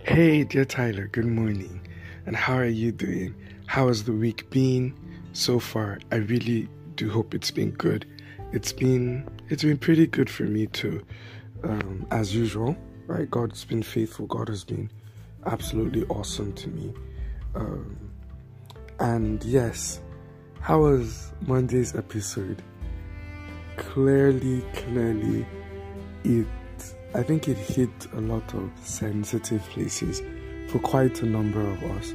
Hey, dear Tyler, good morning. And how are you doing? How has the week been so far? I really do hope it's been good. It's been pretty good for me too. As usual, right? God's been faithful. God has been absolutely awesome to me. And yes, how was Monday's episode? Clearly, I think it hit a lot of sensitive places for quite a number of us.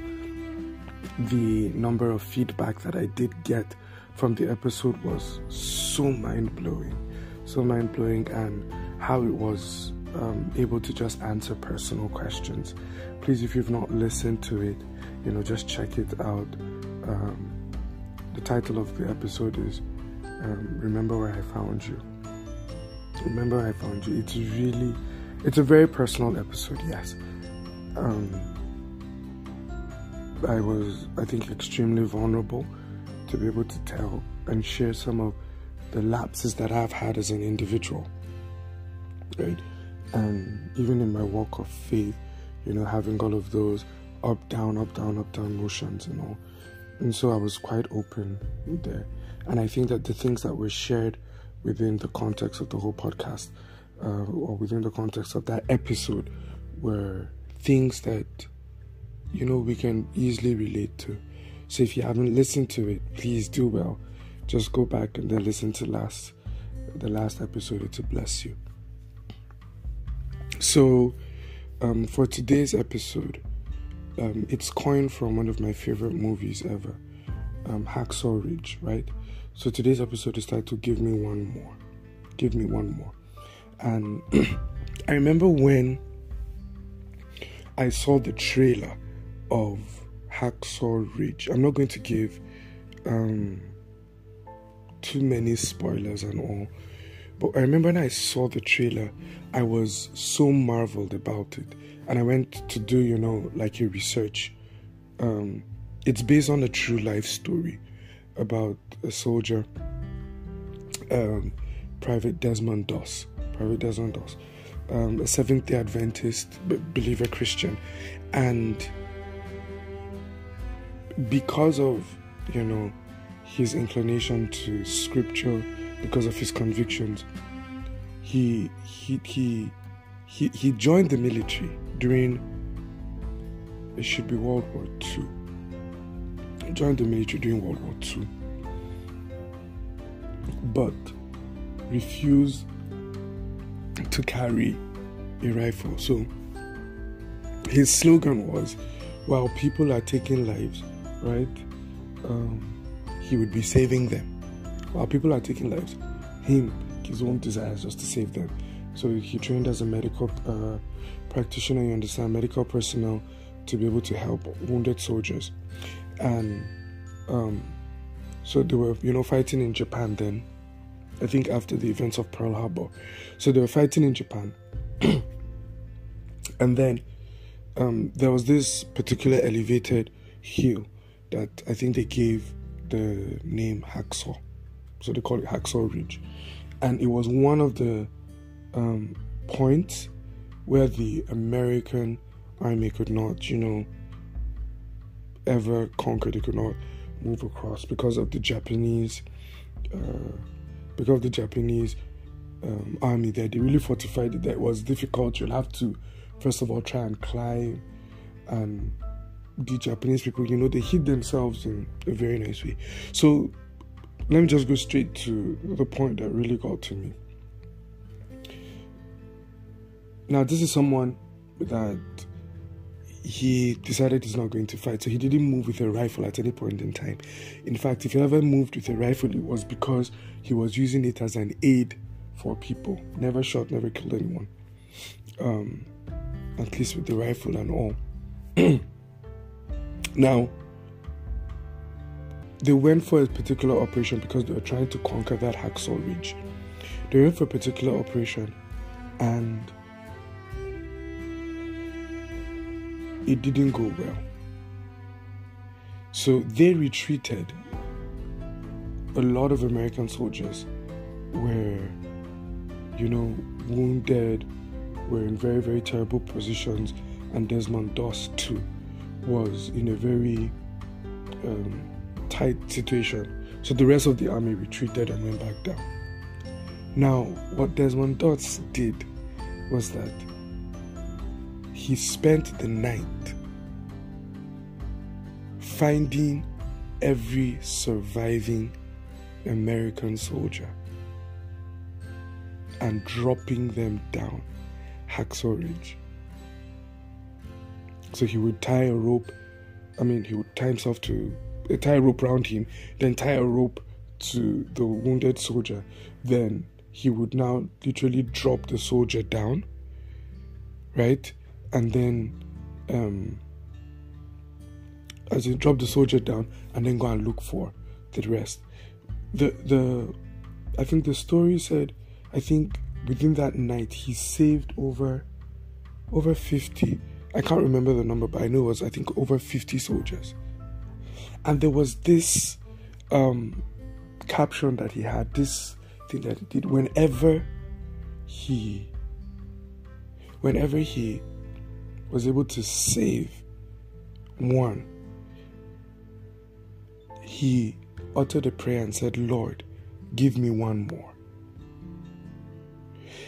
The number of feedback that I did get from the episode was so mind-blowing, and how it was able to just answer personal questions. Please, if you've not listened to it, just check it out. The title of the episode is Remember Where I Found You. Remember Where I Found You. It's a very personal episode, yes. I think, extremely vulnerable to be able to tell and share some of the lapses that I've had as an individual, right? And even in my walk of faith, having all of those up, down motions and all. And so I was quite open there. And I think that the things that were shared within the context of the whole podcast, or within the context of that episode, were things that, we can easily relate to. So if you haven't listened to it, please do well. Just go back and then listen to the last episode. It will bless you. So, for today's episode, it's coined from one of my favorite movies ever, Hacksaw Ridge, right? So today's episode is titled Give Me One More. Give Me One More. And I remember when I saw the trailer of Hacksaw Ridge. I'm not going to give too many spoilers and all, but I remember when I saw the trailer, I was so marveled about it. And I went to do, like a research. It's based on a true life story about a soldier, Private Desmond Doss, a Seventh-day Adventist believer Christian. And because of, his inclination to scripture, because of his convictions, he joined the military during, it should be World War II. He joined the military during World War II, but refused to carry a rifle. So his slogan was, while people are taking lives, right, he would be saving them. While people are taking lives, his own desire is just to save them. So he trained as a medical practitioner, medical personnel, to be able to help wounded soldiers. And so they were, fighting in Japan then, I think after the events of Pearl Harbor. So they were fighting in Japan. And then there was this particular elevated hill that I think they gave the name Hacksaw. So they call it Hacksaw Ridge. And it was one of the points where the American army could not, ever conquer. They could not move across because of the Japanese army there. They really fortified it. That was difficult. You'll have to first of all try and climb, and the Japanese people, they hid themselves in a very nice way. So let me just go straight to the point that really got to me. Now, this is someone that he decided he's not going to fight, so he didn't move with a rifle at any point in time. In fact, if he ever moved with a rifle, it was because he was using it as an aid for people. Never shot, never killed anyone. At least with the rifle and all. Now, they went for a particular operation because they were trying to conquer that Hacksaw Ridge. They went for a particular operation, and it didn't go well. So they retreated. A lot of American soldiers were, wounded, were in very, very terrible positions, and Desmond Doss too was in a very tight situation. So the rest of the army retreated and went back down. Now, what Desmond Doss did was that he spent the night finding every surviving American soldier and dropping them down Hacksaw Ridge. So he would tie a rope, he would tie a rope around him, then tie a rope to the wounded soldier. Then he would now literally drop the soldier down, right? And then, as he dropped the soldier down, and then go and look for the rest. I think the story said, within that night he saved over 50. I can't remember the number, but I know it was over 50 soldiers. And there was this caption that he had, this thing that he did whenever he was able to save one, he uttered a prayer and said, "Lord, give me one more."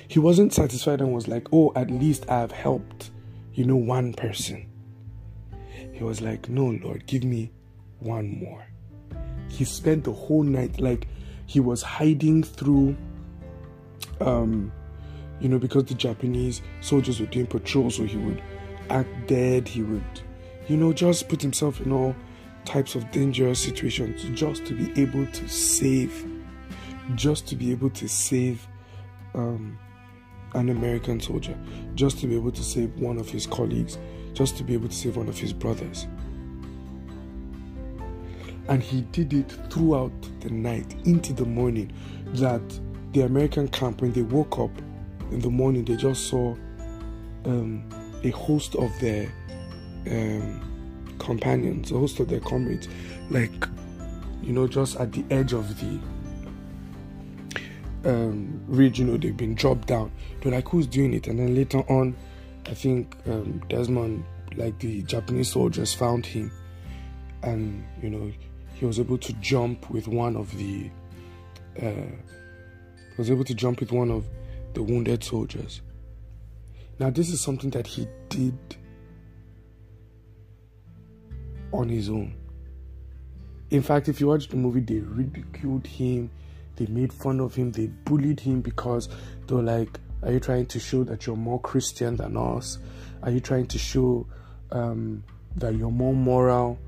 He wasn't satisfied and was like, "Oh, at least I have helped, one person." He was like, "No, Lord, give me one more." He spent the whole night, like he was hiding through, because the Japanese soldiers were doing patrols, so he would act dead. He would, just put himself in all types of dangerous situations just to be able to save an American soldier, just to be able to save one of his colleagues, just to be able to save one of his brothers. And he did it throughout the night into the morning, that the American camp, when they woke up in the morning, they just saw a host of their companions, a host of their comrades, just at the edge of the ridge. They've been dropped down. They're like, "Who's doing it?" And then later on, I think Desmond, the Japanese soldiers, found him, and he was able to jump with one of the wounded soldiers. Now, this is something that he did on his own. In fact, if you watch the movie, they ridiculed him, they made fun of him, they bullied him because they were like, "Are you trying to show that you're more Christian than us? Are you trying to show that you're more moral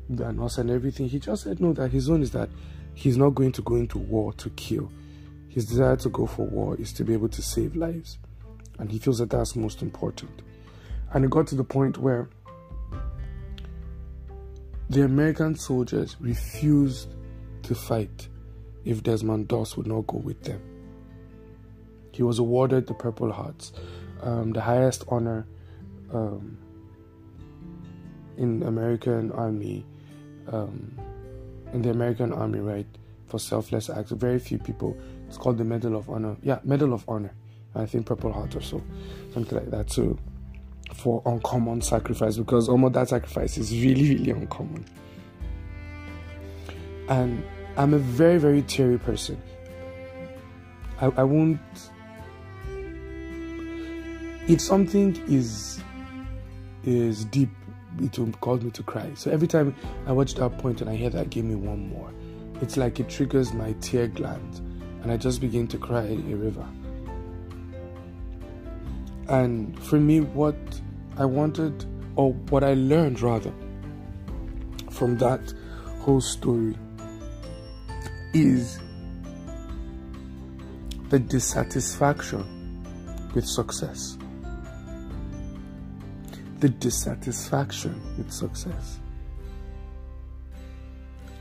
than us?" and everything. He just said no, that his own is that he's not going to go into war to kill. His desire to go for war is to be able to save lives, and he feels that that's most important. And it got to the point where the American soldiers refused to fight if Desmond Doss would not go with them. He was awarded the Purple Hearts, the highest honor in American Army, right, for selfless acts. Very few people. It's called the Medal of Honor. Yeah, Medal of Honor. I think Purple Heart or so, something like that. So, for uncommon sacrifice, because almost that sacrifice is really, really uncommon. And I'm a very, very teary person. I won't. If something is deep, it will cause me to cry. So every time I watch that point and I hear that, "Give me one more," it's like it triggers my tear gland, and I just begin to cry a river. And for me, what I wanted, or what I learned rather, from that whole story is the dissatisfaction with success. The dissatisfaction with success.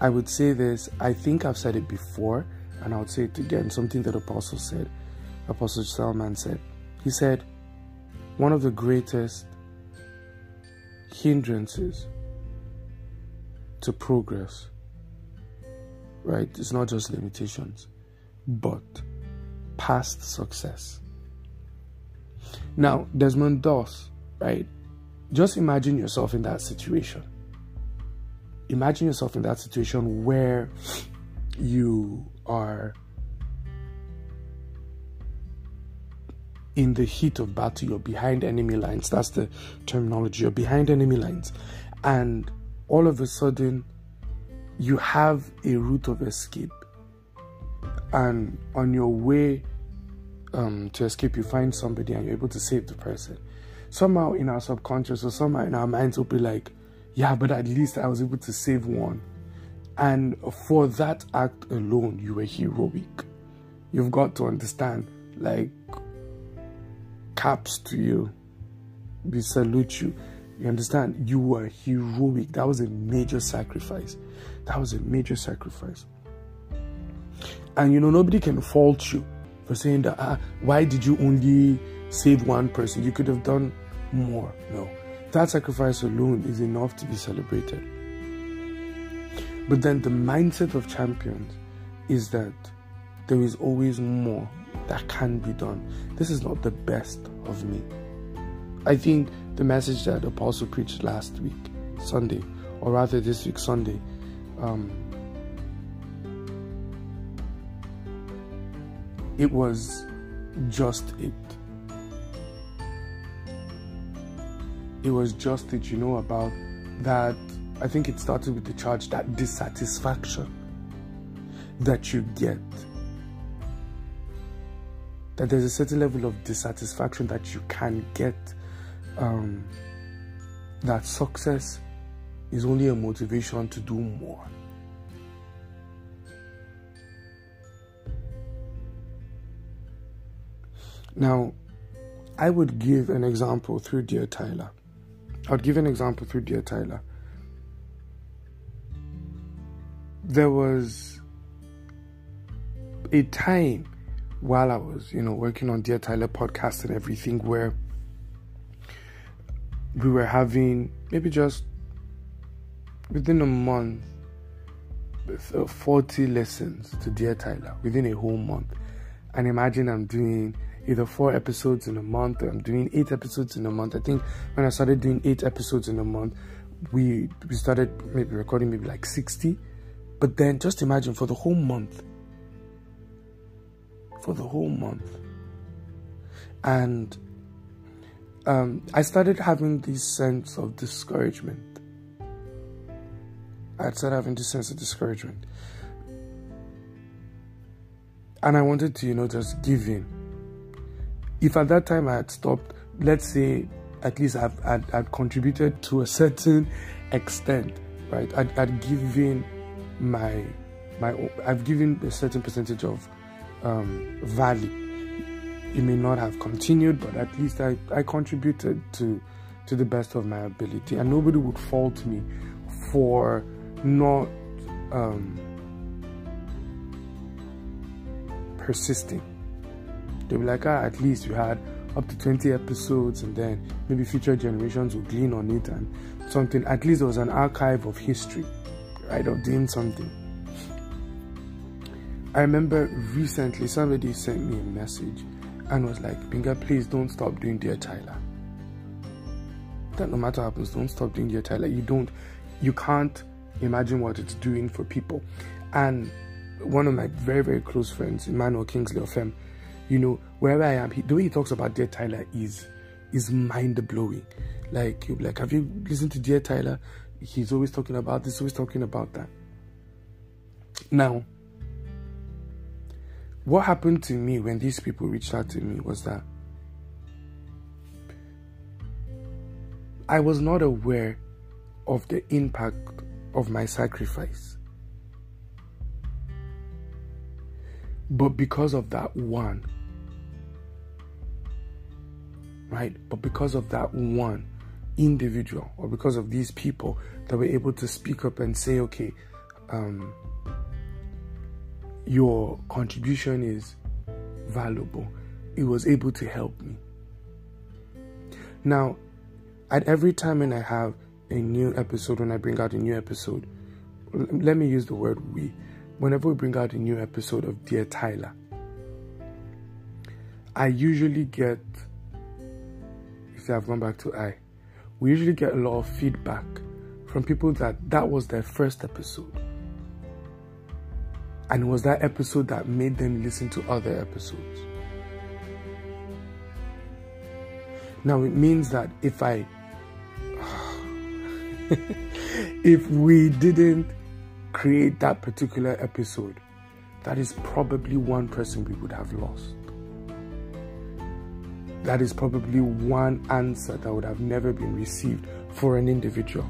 I would say this, I think I've said it before, and I would say it again, something that Apostle Salman said. He said, one of the greatest hindrances to progress, right, it's not just limitations, but past success. Now, Desmond Doss, right, just imagine yourself in that situation. Imagine yourself in that situation where you are in the heat of battle, you're behind enemy lines. That's the terminology. You're behind enemy lines. And all of a sudden, you have a route of escape. And on your way to escape, you find somebody and you're able to save the person. Somehow in our subconscious or somehow in our minds will be like, yeah, but at least I was able to save one. And for that act alone, you were heroic. You've got to understand, like, caps to you. We salute you. You understand? You were heroic. That was a major sacrifice. That was a major sacrifice. And nobody can fault you for saying that, why did you only save one person? You could have done more. No. That sacrifice alone is enough to be celebrated. But then the mindset of champions is that there is always more that can be done. This is not the best of me. I think the message that Apostle preached last week, Sunday, or rather this week, Sunday, it was just it. It was just it, about that. I think it started with the charge, that dissatisfaction that you get. That there's a certain level of dissatisfaction that you can get. That success is only a motivation to do more. Now, I would give an example through Dear Tyler. There was a time while I was, working on Dear Tyler podcast and everything, where we were having maybe just within a month 40 lessons to Dear Tyler within a whole month. And imagine I'm doing either 4 episodes in a month, or I'm doing 8 episodes in a month. I think when I started doing 8 episodes in a month, we started maybe recording maybe like 60. But then just imagine for the whole month. And I started having this sense of discouragement. And I wanted to, just give in. If at that time I had stopped, let's say at least I'd contributed to a certain extent, right? I'd given I've given a certain percentage of value. It may not have continued, but at least I contributed to the best of my ability, and nobody would fault me for not persisting. They'll be like, at least you had up to 20 episodes, and then maybe future generations will glean on it and something. At least there was an archive of history, right, of doing something. I remember recently somebody sent me a message and was like, Binga, please don't stop doing Dear Tyler. That no matter what happens, don't stop doing Dear Tyler. You can't imagine what it's doing for people. And one of my very, very close friends, Emmanuel Kingsley of Fem, wherever I am, the way he talks about Dear Tyler is mind-blowing. Like, he'll be like, have you listened to Dear Tyler? He's always talking about this, always talking about that. Now, what happened to me when these people reached out to me was that I was not aware of the impact of my sacrifice. But because of that one, right? But because of that one individual, or because of these people that were able to speak up and say, okay, your contribution is valuable, it was able to help me. Now, at every time when I have a new episode, when I bring out a new episode, let me use the word we. Whenever we bring out a new episode of Dear Tyler, I usually get, you see, I've gone back to I. we usually get a lot of feedback from people that was their first episode. And it was that episode that made them listen to other episodes. Now it means that if we didn't create that particular episode, that is probably one person we would have lost. That is probably one answer that would have never been received for an individual.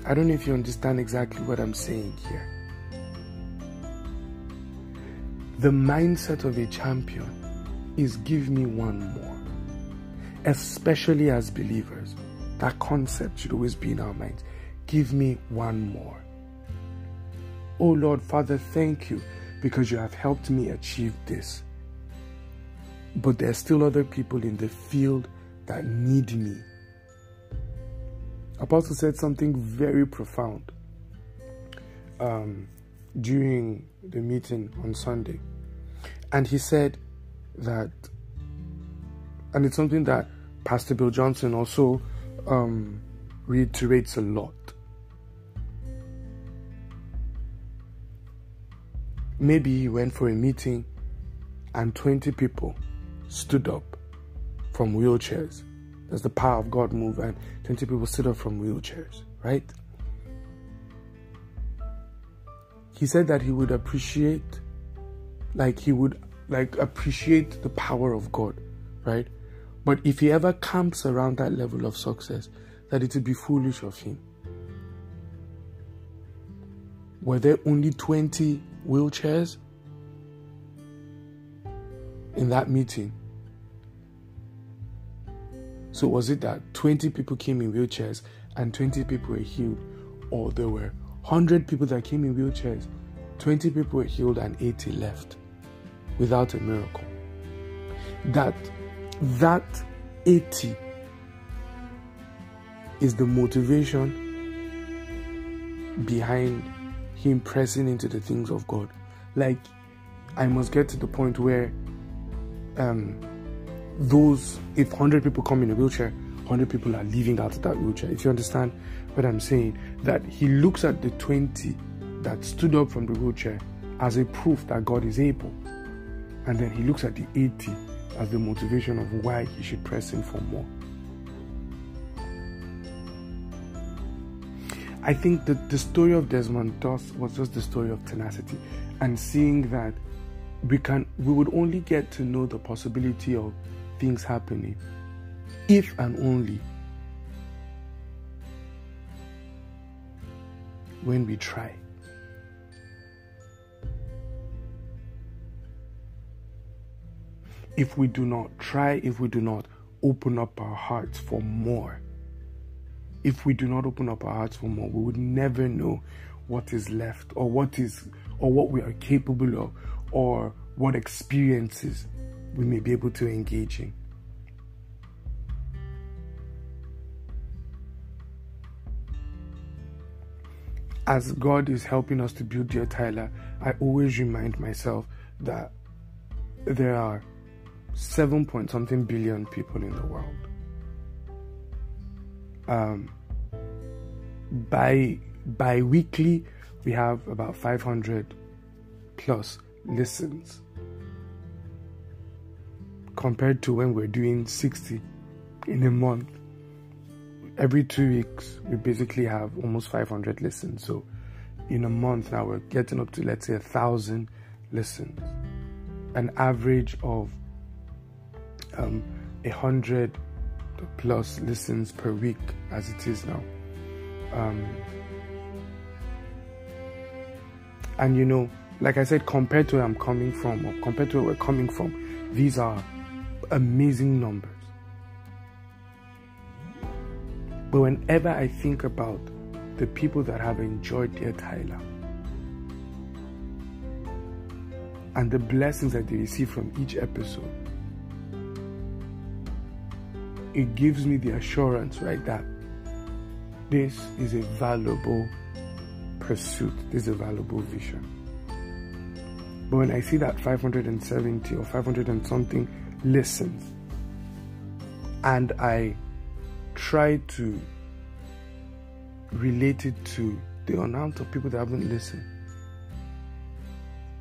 I don't know if you understand exactly what I'm saying here. The mindset of a champion is give me one more. Especially as believers, that concept should always be in our minds. Give me one more. Oh Lord, Father, thank you because you have helped me achieve this. But there are still other people in the field that need me. Apostle said something very profound during the meeting on Sunday. And he said that, and it's something that Pastor Bill Johnson also reiterates a lot. Maybe he went for a meeting and 20 people stood up from wheelchairs. There's the power of God move, and 20 people stood up from wheelchairs, right? He said that he would appreciate, appreciate the power of God, right? But if he ever camps around that level of success, that it would be foolish of him. Were there only 20 wheelchairs in that meeting? So was it that 20 people came in wheelchairs and 20 people were healed? Or there were 100 people that came in wheelchairs, 20 people were healed and 80 left without a miracle? That 80 is the motivation behind him pressing into the things of God. Like, I must get to the point where if 100 people come in a wheelchair, 100 people are leaving out of that wheelchair. If you understand what I'm saying, that he looks at the 20 that stood up from the wheelchair as a proof that God is able. And then he looks at the 80 as the motivation of why he should press in for more. I think that the story of Desmond Doss was just the story of tenacity, and seeing that we would only get to know the possibility of things happening if and only when we try. If we do not try, if we do not open up our hearts for more, we would never know what is left, or what we are capable of, or what experiences we may be able to engage in. As God is helping us to build Dear Tyler, I always remind myself that there are 7-point-something billion people in the world. Bi-weekly, we have about 500 plus listens, compared to when we're doing 60 in a month. Every 2 weeks, we basically have almost 500 listens. So in a month now, we're getting up to, let's say, 1,000 listens. An average of 100 plus listens per week as it is now. And you know, like I said, compared to where I'm coming from, or compared to where we're coming from, these are amazing numbers. But whenever I think about the people that have enjoyed Dear Tyler and the blessings that they receive from each episode, it gives me the assurance, right, that this is a valuable pursuit, this is a valuable vision. But when I see that 570 or 500 and something listens, and I try to relate it to the amount of people that haven't listened,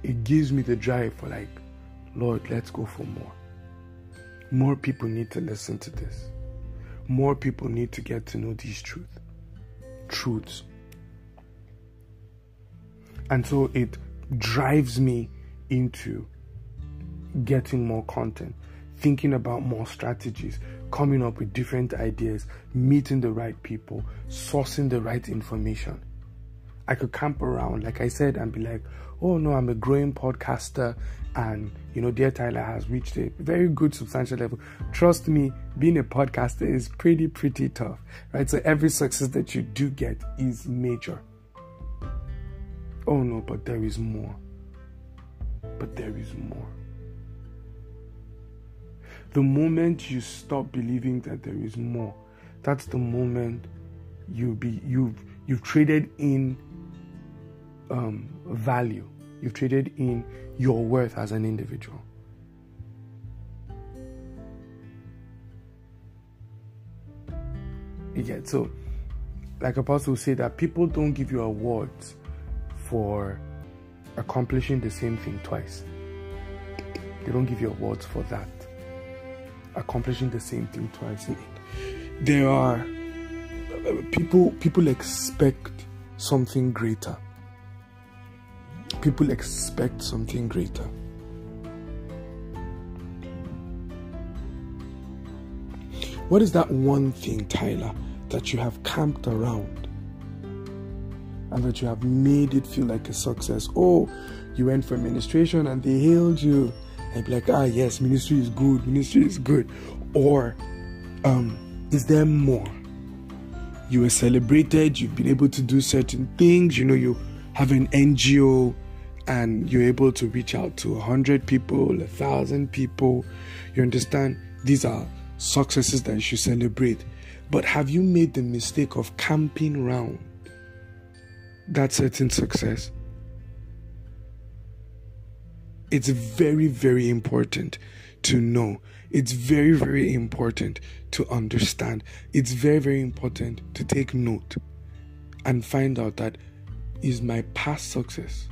it gives me the drive for like, Lord, let's go for more. More people need to listen to this. More people need to get to know these truths. And so it drives me into getting more content, thinking about more strategies, coming up with different ideas, meeting the right people, sourcing the right information. I could camp around, like I said, and be like, oh no, I'm a growing podcaster, and Dear Tyler has reached a very good substantial level. Trust me, being a podcaster is pretty tough, right? So every success that you do get is major. Oh no, but there is more. The moment you stop believing that there is more, that's the moment you've traded in value. You've traded in your worth as an individual. You get, so like Apostle say that people don't give you awards for accomplishing the same thing twice. They don't give you awards for that. Accomplishing the same thing twice. There are people expect something greater. People expect something greater. What is that one thing, Tyler, that you have camped around and that you have made it feel like a success? Oh, you went for administration and they hailed you. And be like, yes, ministry is good. Or is there more? You were celebrated, you've been able to do certain things, you have an NGO and you're able to reach out to 100 people, 1,000 people. You understand? These are successes that you should celebrate. But have you made the mistake of camping around that certain success? It's very, very important to know. It's very, very important to understand. It's very, very important to take note and find out that, is my past success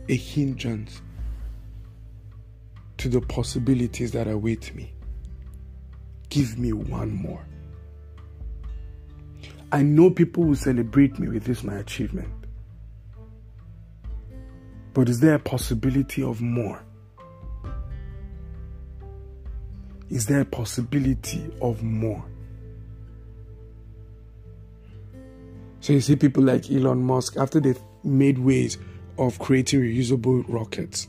a hindrance to the possibilities that await me? Give me one more. I know people will celebrate me with this, my achievement. But is there a possibility of more? Is there a possibility of more? So you see people like Elon Musk, after they've made ways of creating reusable rockets,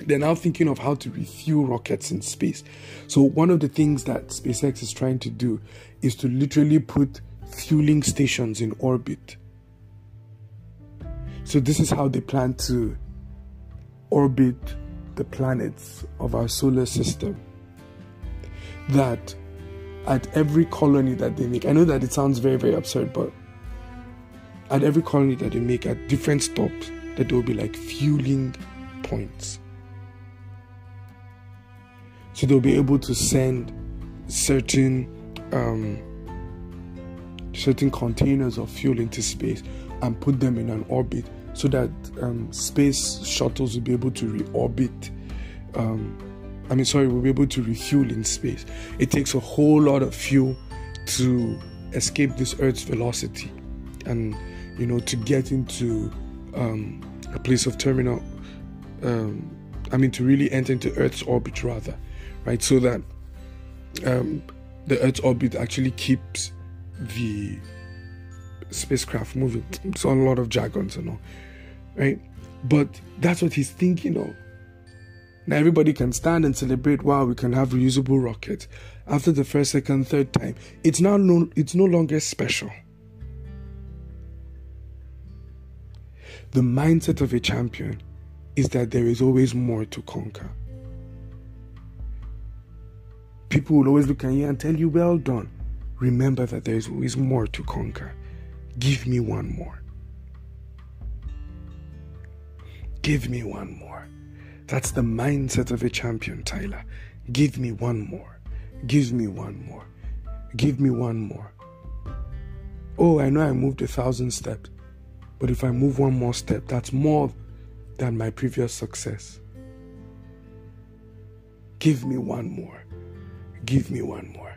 they're now thinking of how to refuel rockets in space. So one of the things that SpaceX is trying to do is to literally put fueling stations in orbit. So this is how they plan to orbit the planets of our solar system. That at every colony that they make, I know that it sounds very, very absurd, but at every colony that they make, at different stops, that there will be like fueling points. So they'll be able to send certain containers of fuel into space and put them in an orbit, so that space shuttles will be able to reorbit. Will be able to refuel in space. It takes a whole lot of fuel to escape this Earth's velocity, and to get into a place of terminal. To really enter into Earth's orbit, rather, right? So that the Earth's orbit actually keeps the spacecraft moving. It's a lot of jargons and all, right? But that's what he's thinking of. Now everybody can stand and celebrate, wow, we can have reusable rockets. After the first, second, third time, it's no longer special. The mindset of a champion is that there is always more to conquer. People will always look at you and tell you, well done. Remember that there is always more to conquer. Give me one more. Give me one more. That's the mindset of a champion, Tyler. Give me one more. Give me one more. Give me one more. Oh, I know I moved 1,000 steps, but if I move one more step, that's more than my previous success. Give me one more. Give me one more.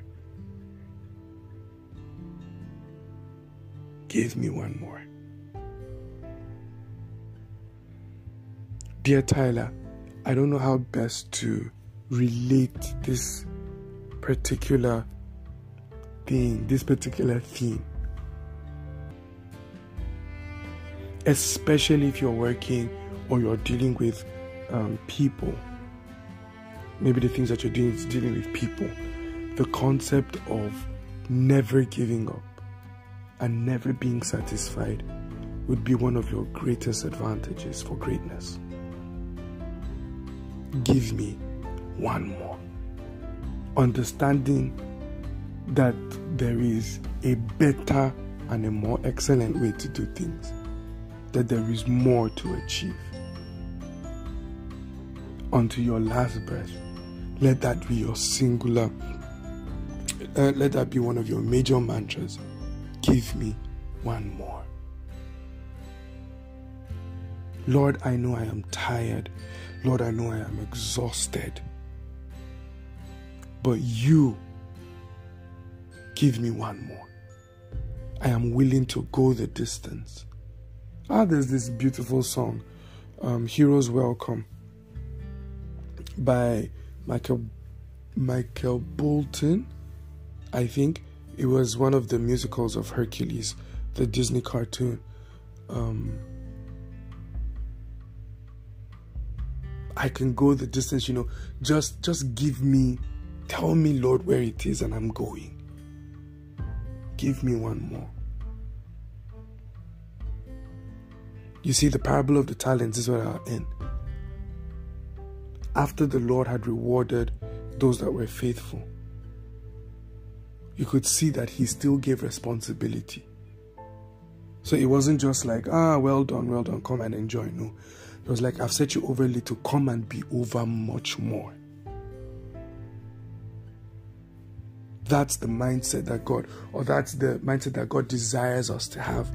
Give me one more. Dear Tyler, I don't know how best to relate this particular thing, this particular theme. Especially if you're working or you're dealing with people. Maybe the things that you're doing is dealing with people. The concept of never giving up and never being satisfied would be one of your greatest advantages for greatness. Give me one more. Understanding that there is a better and a more excellent way to do things. That there is more to achieve. Unto your last breath, let that be your singular, let that be one of your major mantras. Give me one more. Lord, I know I am tired. Lord, I know I am exhausted. But you give me one more. I am willing to go the distance. There's this beautiful song, Heroes Welcome, by Michael Bolton. I think it was one of the musicals of Hercules, the Disney cartoon. I can go the distance, just tell me, Lord, where it is and I'm going. Give me one more. You see, the parable of the talents is where I'll end. After the Lord had rewarded those that were faithful, you could see that he still gave responsibility. So it wasn't just like, well done, come and enjoy. No, it was like, I've set you over little, come and be over much more. That's the mindset that God desires us to have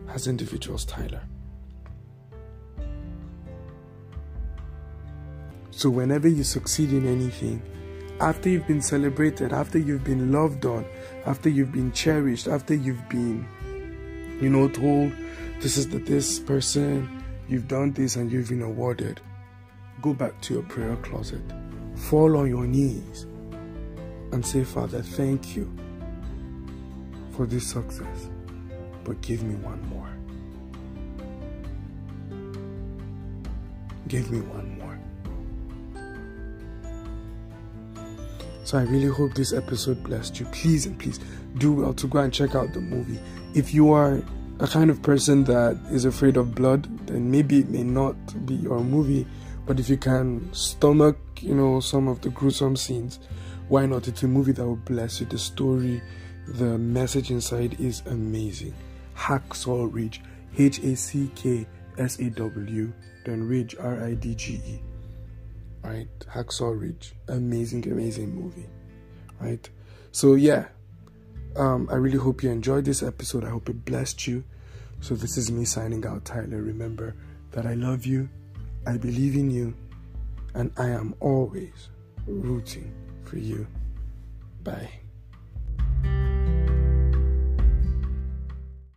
as individuals, Tyler. So whenever you succeed in anything, after you've been celebrated, after you've been loved on, after you've been cherished, after you've been, told this person, you've done this and you've been awarded, go back to your prayer closet, fall on your knees and say, Father, thank you for this success, but give me one more. Give me one more. So I really hope this episode blessed you. Please and please do well to go and check out the movie. If you are a kind of person that is afraid of blood, then maybe it may not be your movie. But if you can stomach, some of the gruesome scenes, why not? It's a movie that will bless you. The story, the message inside is amazing. Hacksaw Ridge, Hacksaw, then Ridge, Ridge. Right, Hacksaw Ridge, amazing movie, right? So yeah, I really hope you enjoyed this episode. I hope it blessed you. So this is me signing out, Tyler. Remember that I love you, I believe in you, and I am always rooting for you. Bye.